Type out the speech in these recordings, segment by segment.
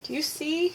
Do you see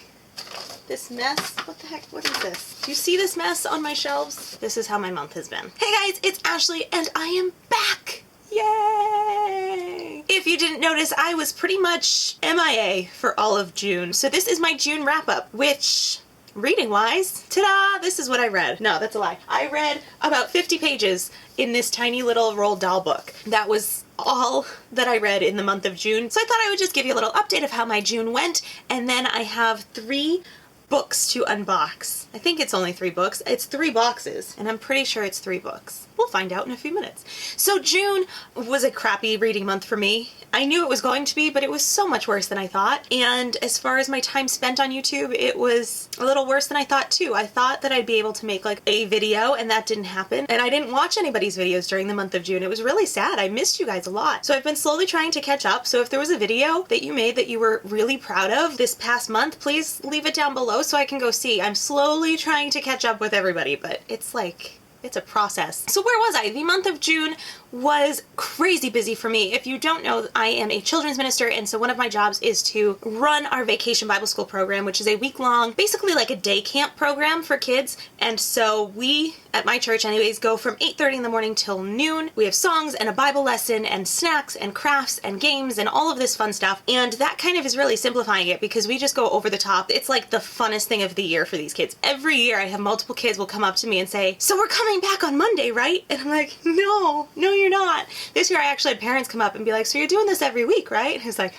this mess? What the heck? What is this? Do you see this mess on my shelves? This is how my month has been. Hey guys, it's Ashley and I am back! Yay! If you didn't notice, I was pretty much MIA for all of June. So this is my June wrap-up, which, reading-wise, ta-da! This is what I read. No, that's a lie. I read about 50 pages in this tiny little Roald Dahl book. That was all that I read in the month of June. So I thought I would just give you a little update of how my June went, and then I have 3 books to unbox. I think it's only 3 books. It's 3 boxes, and I'm pretty sure it's 3 books. We'll find out in a few minutes. So June was a crappy reading month for me. I knew it was going to be, but it was so much worse than I thought. And as far as my time spent on YouTube, it was a little worse than I thought too. I thought that I'd be able to make like a video, and that didn't happen. And I didn't watch anybody's videos during the month of June. It was really sad. I missed you guys a lot. So I've been slowly trying to catch up. So if there was a video that you made that you were really proud of this past month, please leave it down below so I can go see. I'm slowly trying to catch up with everybody, but it's like, it's a process. So where was I? The month of June was crazy busy for me. If you don't know, I am a children's minister, and so one of my jobs is to run our Vacation Bible School program, which is a week-long, basically like a day camp program for kids. And so we, at my church anyways, go from 8:30 in the morning till noon. We have songs and a Bible lesson and snacks and crafts and games and all of this fun stuff. And that kind of is really simplifying it because we just go over the top. It's like the funnest thing of the year for these kids. Every year I have multiple kids will come up to me and say, "So we're coming back on Monday, right?" And I'm like, no, you're not. This year I actually had parents come up and be like, "So you're doing this every week, right?" And I was like,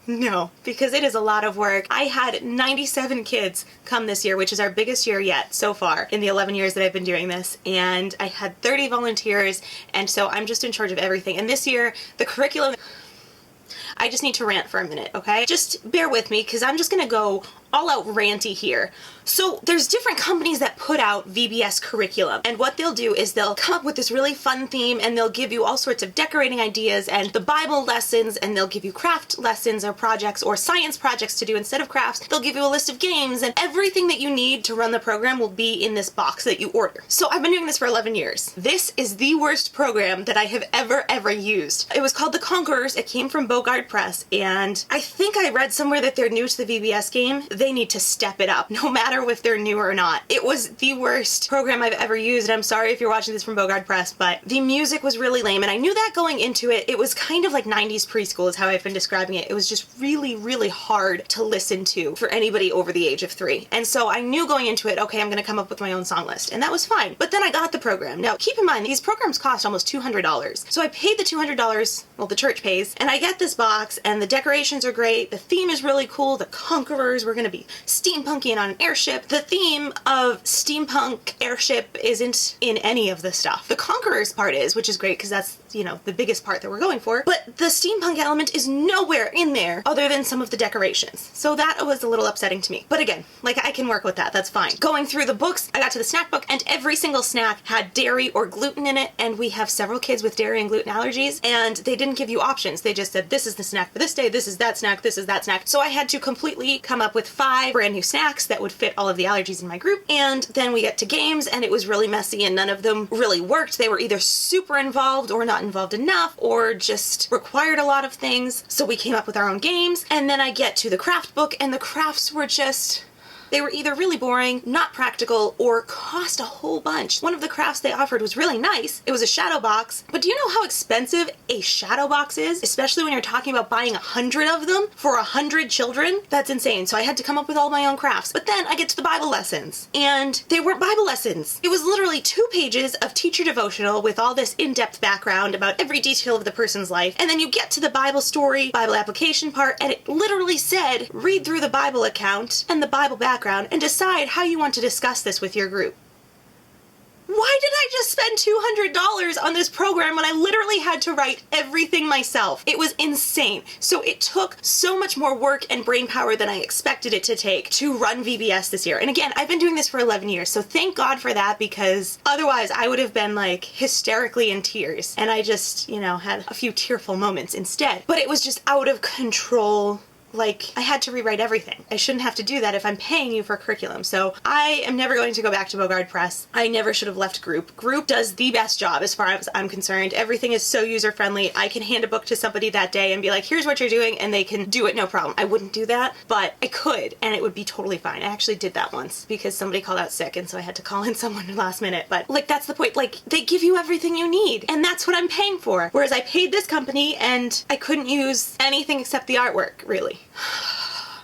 no, because it is a lot of work. I had 97 kids come this year, which is our biggest year yet so far in the 11 years that I've been doing this. And I had 30 volunteers, and so I'm just in charge of everything. And this year, the curriculum... I just need to rant for a minute, okay? Just bear with me, because I'm just gonna go all out ranty here. So there's different companies that put out VBS curriculum, and what they'll do is they'll come up with this really fun theme, and they'll give you all sorts of decorating ideas and the Bible lessons, and they'll give you craft lessons or projects or science projects to do instead of crafts. They'll give you a list of games, and everything that you need to run the program will be in this box that you order. So I've been doing this for 11 years. This is the worst program that I have ever used. It was called The Conquerors. It came from Bogard Press, and I think I read somewhere that they're new to the VBS game. They need to step it up, no matter if they're new or not. It was the worst program I've ever used, and I'm sorry if you're watching this from Bogard Press, but the music was really lame, and I knew that going into it. It was kind of like 90s preschool is how I've been describing it. It was just really hard to listen to for anybody over the age of 3. And so I knew going into it, okay, I'm gonna come up with my own song list, and that was fine. But then I got the program. Now, keep in mind, these programs cost almost $200. So I paid the $200, well, the church pays, and I get this box, and the decorations are great, the theme is really cool, the Conquerors, we're gonna be steampunky and on an airship. The theme of steampunk airship isn't in any of the stuff. The Conquerors part is, which is great because that's, you know, the biggest part that we're going for, but the steampunk element is nowhere in there other than some of the decorations. So that was a little upsetting to me. But again, like, I can work with that, that's fine. Going through the books, I got to the snack book, and every single snack had dairy or gluten in it, and we have several kids with dairy and gluten allergies, and they didn't give you options. They just said, this is the snack for this day, this is that snack, this is that snack. So I had to completely come up with 5 brand new snacks that would fit all of the allergies in my group, and then we get to games, and it was really messy, and none of them really worked. They were either super involved or not involved enough, or just required a lot of things. So we came up with our own games, and then I get to the craft book, and the crafts were just... they were either really boring, not practical, or cost a whole bunch. One of the crafts they offered was really nice. It was a shadow box, but do you know how expensive a shadow box is? Especially when you're talking about buying 100 of them for 100 children? That's insane. So I had to come up with all my own crafts. But then I get to the Bible lessons, and they weren't Bible lessons. It was literally 2 pages of teacher devotional with all this in-depth background about every detail of the person's life, and then you get to the Bible story, Bible application part, and it literally said, read through the Bible account and the Bible background and decide how you want to discuss this with your group. Why did I just spend $200 on this program when I literally had to write everything myself? It was insane. So it took so much more work and brain power than I expected it to take to run VBS this year. And again, I've been doing this for 11 years, so thank God for that, because otherwise I would have been like hysterically in tears. And I just, you know, had a few tearful moments instead. But it was just out of control like I had to rewrite everything. I shouldn't have to do that if I'm paying you for curriculum. So I am never going to go back to Bogard Press. I never should have left Group. Group does the best job as far as I'm concerned. Everything is so user-friendly. I can hand a book to somebody that day and be like, here's what you're doing, and they can do it no problem. I wouldn't do that, but I could, and it would be totally fine. I actually did that once because somebody called out sick, and so I had to call in someone last minute. But like, that's the point. Like, they give you everything you need, and that's what I'm paying for. Whereas I paid this company and I couldn't use anything except the artwork, really.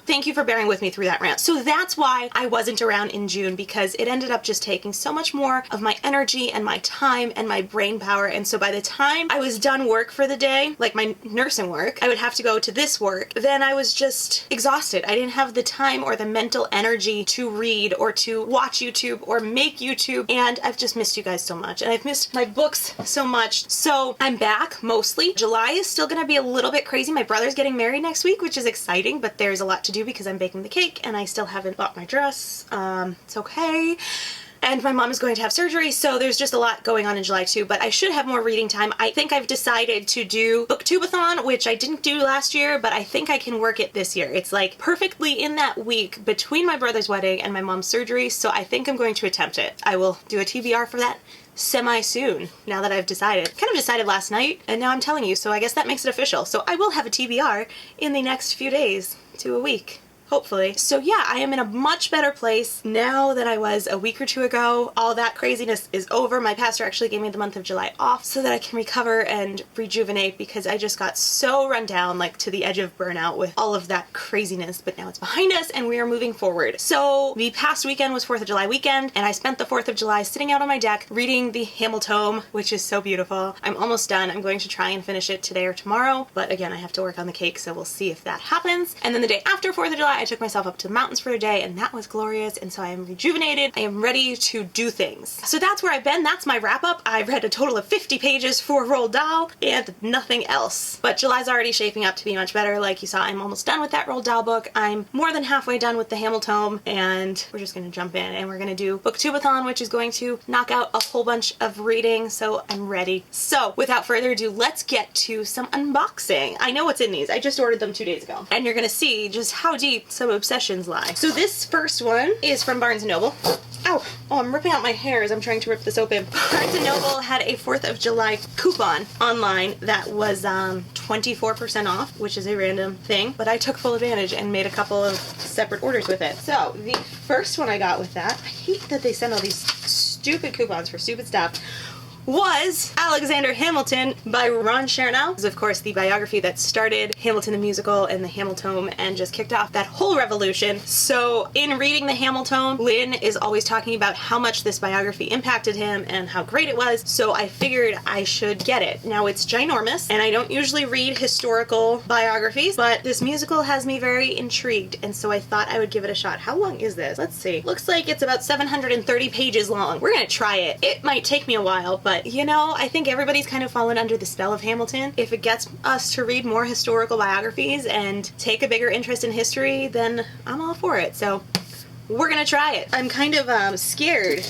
Thank you for bearing with me through that rant. So that's why I wasn't around in June, because it ended up just taking so much more of my energy and my time and my brain power. And so by the time I was done work for the day, like my nursing work, I would have to go to this work. Then I was just exhausted. I didn't have the time or the mental energy to read or to watch YouTube or make YouTube. And I've just missed you guys so much. And I've missed my books so much. So I'm back mostly. July is still going to be a little bit crazy. My brother's getting married next week, which is exciting, but there's a lot to do because I'm baking the cake and I still haven't bought my dress. It's okay. And my mom is going to have surgery, so there's just a lot going on in July too, but I should have more reading time. I think I've decided to do Booktubeathon, which I didn't do last year, but I think I can work it this year. It's like perfectly in that week between my brother's wedding and my mom's surgery, so I think I'm going to attempt it. I will do a TBR for that semi-soon, now that I've decided. Kind of decided last night, and now I'm telling you, so I guess that makes it official. So I will have a TBR in the next few days to a week. Hopefully. So yeah, I am in a much better place now than I was a week or two ago. All that craziness is over. My pastor actually gave me the month of July off so that I can recover and rejuvenate, because I just got so run down, like to the edge of burnout with all of that craziness, but now it's behind us and we are moving forward. So the past weekend was 4th of July weekend, and I spent the 4th of July sitting out on my deck reading the Hamiltome, which is so beautiful. I'm almost done. I'm going to try and finish it today or tomorrow, but again, I have to work on the cake, so we'll see if that happens. And then the day after 4th of July, I took myself up to the mountains for a day, and that was glorious, and so I am rejuvenated. I am ready to do things. So that's where I've been. That's my wrap up. I've read a total of 50 pages for Roald Dahl and nothing else. But July's already shaping up to be much better. Like you saw, I'm almost done with that Roald Dahl book. I'm more than halfway done with the Hamiltome, and we're just going to jump in and we're going to do Booktubeathon, which is going to knock out a whole bunch of reading, so I'm ready. So without further ado, let's get to some unboxing. I know what's in these. I just ordered them 2 days ago, and you're going to see just how deep some obsessions lie. So this first one is from Barnes & Noble. Ow! Oh, I'm ripping out my hair as I'm trying to rip this open. Barnes & Noble had a 4th of July coupon online that was 24% off, which is a random thing, but I took full advantage and made a couple of separate orders with it. So the first one I got with that, I hate that they send all these stupid coupons for stupid stuff, was Alexander Hamilton by Ron Chernow. This is, of course, the biography that started Hamilton the musical and the Hamiltome and just kicked off that whole revolution. So in reading the Hamiltome, Lynn is always talking about how much this biography impacted him and how great it was, so I figured I should get it. Now, it's ginormous, and I don't usually read historical biographies, but this musical has me very intrigued, and so I thought I would give it a shot. How long is this? Let's see. Looks like it's about 730 pages long. We're gonna try it. It might take me a while, but you know, I think everybody's kind of fallen under the spell of Hamilton. If it gets us to read more historical biographies and take a bigger interest in history, then I'm all for it. So we're gonna try it. I'm kind of scared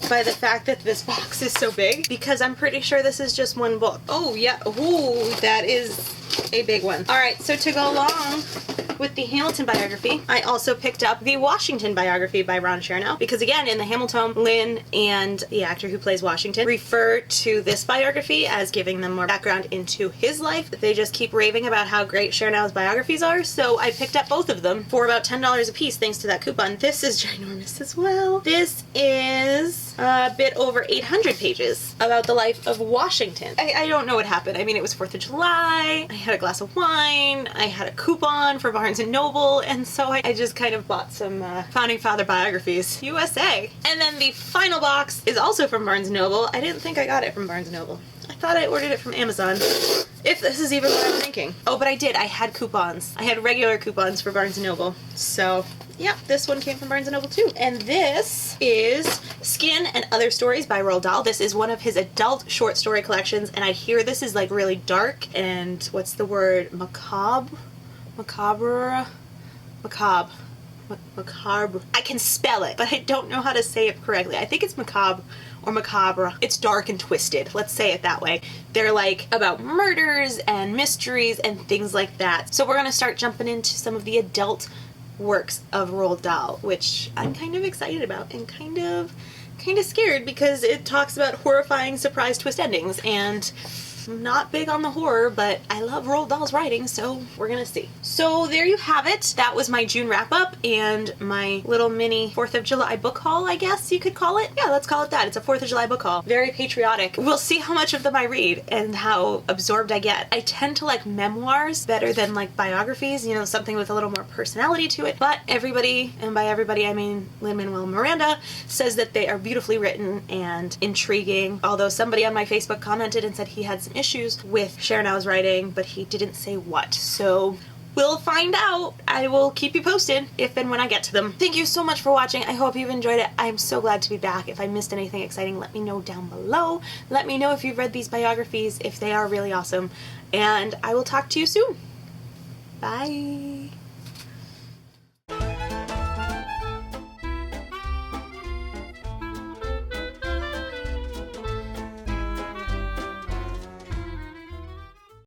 by the fact that this box is so big, because I'm pretty sure this is just one book. Oh yeah, ooh, that is a big one. Alright, so to go along with the Hamilton biography, I also picked up the Washington biography by Ron Chernow, because again, in the Hamiltome, Lynn and the actor who plays Washington refer to this biography as giving them more background into his life. They just keep raving about how great Chernow's biographies are, so I picked up both of them for about $10 a piece thanks to that coupon. This is ginormous as well. This is a bit over 800 pages about the life of Washington. I don't know what happened. I mean, it was 4th of July, I had a glass of wine, I had a coupon for Barnes & Noble, and so I just kind of bought some Founding Father biographies. USA! And then the final box is also from Barnes & Noble. I didn't think I got it from Barnes & Noble. I thought I ordered it from Amazon. If this is even what I'm thinking. Oh, but I did. I had coupons. I had regular coupons for Barnes & Noble. So, yeah, this one came from Barnes & Noble too. And this is Skin and Other Stories by Roald Dahl. This is one of his adult short story collections, and I hear this is like really dark and, what's the word, macabre? Macabre? Macabre. Macabre. I can spell it, but I don't know how to say it correctly. I think it's macabre or macabre. It's dark and twisted. Let's say it that way. They're like about murders and mysteries and things like that. So we're gonna start jumping into some of the adult works of Roald Dahl, which I'm kind of excited about and kind of scared because it talks about horrifying surprise twist endings, and I'm not big on the horror, but I love Roald Dahl's writing, so we're gonna see. So there you have it. That was my June wrap-up and my little mini 4th of July book haul, I guess you could call it. Yeah, let's call it that. It's a 4th of July book haul. Very patriotic. We'll see how much of them I read and how absorbed I get. I tend to like memoirs better than like biographies, you know, something with a little more personality to it. But everybody, and by everybody I mean Lin-Manuel Miranda, says that they are beautifully written and intriguing. Although somebody on my Facebook commented and said he had some issues with Chernows writing, but he didn't say what. So we'll find out. I will keep you posted if and when I get to them. Thank you so much for watching. I hope you've enjoyed it. I'm so glad to be back. If I missed anything exciting, let me know down below. Let me know if you've read these biographies, if they are really awesome. And I will talk to you soon. Bye.